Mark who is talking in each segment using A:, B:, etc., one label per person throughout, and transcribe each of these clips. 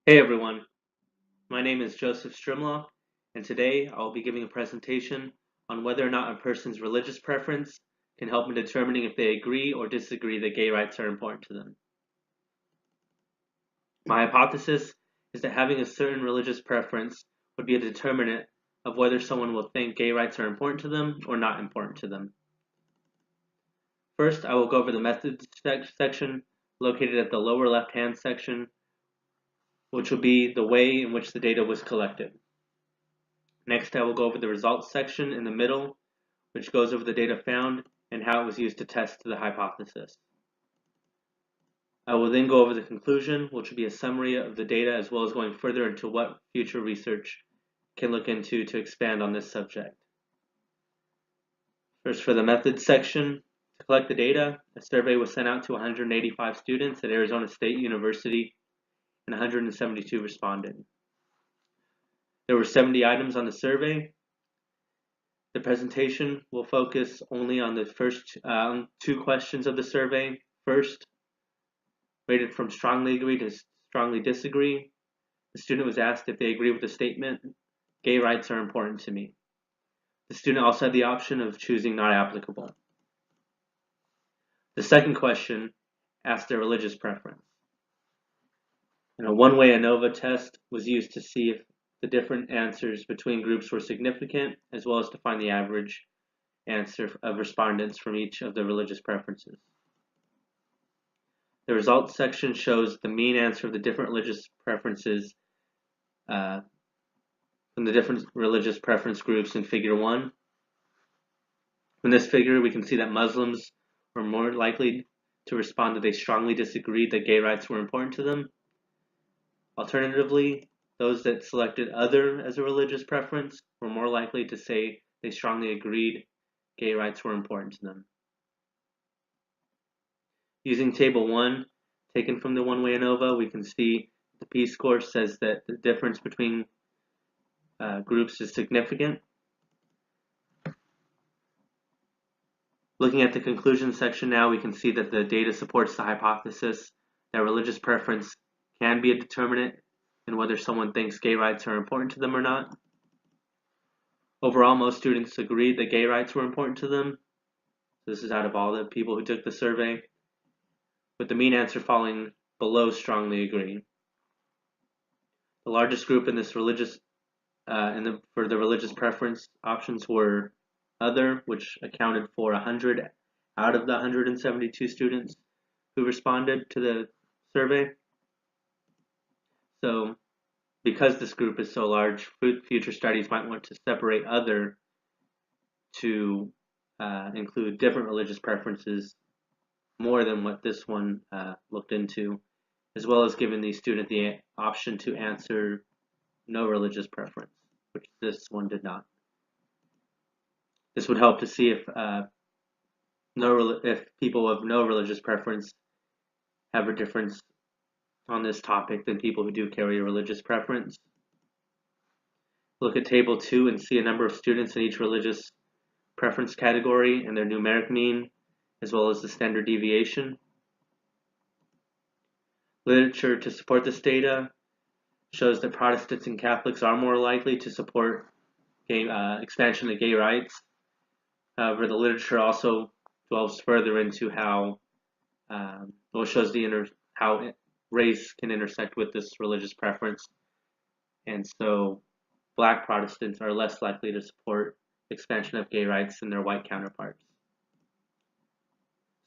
A: Hey everyone, my name is Joseph Strimlaw, and today I'll be giving a presentation on whether or not a person's religious preference can help in determining if they agree or disagree that gay rights are important to them. My hypothesis is that having a certain religious preference would be a determinant of whether someone will think gay rights are important to them or not important to them. First, I will go over the methods section located at the lower left-hand section, which will be the way in which the data was collected. Next, I will go over the results section in the middle, which goes over the data found and how it was used to test the hypothesis. I will then go over the conclusion, which will be a summary of the data as well as going further into what future research can look into to expand on this subject. First, for the methods section, to collect the data, a survey was sent out to 185 students at Arizona State University and 172 responded. There were 70 items on the survey. The presentation will focus only on the first two questions of the survey. First, rated from strongly agree to strongly disagree. The student was asked if they agree with the statement, "Gay rights are important to me." The student also had the option of choosing not applicable. The second question asked their religious preference. And a one-way ANOVA test was used to see if the different answers between groups were significant, as well as to find the average answer of respondents from each of the religious preferences. The results section shows the mean answer of the different religious preferences from the different religious preference groups in Figure 1. From this figure, we can see that Muslims were more likely to respond that they strongly disagreed that gay rights were important to them. Alternatively, those that selected other as a religious preference were more likely to say they strongly agreed gay rights were important to them. Using Table 1, taken from the one-way ANOVA, we can see the p-score says that the difference between groups is significant. Looking at the conclusion section now, we can see that the data supports the hypothesis that religious preference can be a determinant in whether someone thinks gay rights are important to them or not. Overall, most students agreed that gay rights were important to them. This is out of all the people who took the survey, with the mean answer falling below strongly agree. The largest group in this religious for the religious preference options were other, which accounted for 100 out of the 172 students who responded to the survey. So because this group is so large, future studies might want to separate other to include different religious preferences more than what this one looked into, as well as giving the student the option to answer no religious preference, which this one did not. This would help to see if people of no religious preference have a difference on this topic than people who do carry a religious preference. Look at Table 2 and see a number of students in each religious preference category and their numeric mean, as well as the standard deviation. Literature to support this data shows that Protestants and Catholics are more likely to support expansion of gay rights. However, the literature also delves further into how shows how race can intersect with this religious preference, and so Black Protestants are less likely to support expansion of gay rights than their white counterparts.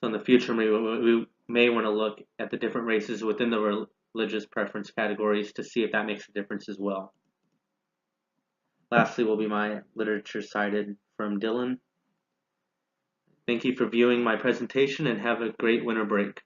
A: So in the future, we may want to look at the different races within the religious preference categories to see if that makes a difference as well. Lastly will be my literature cited from Dylan. Thank you for viewing my presentation and have a great winter break.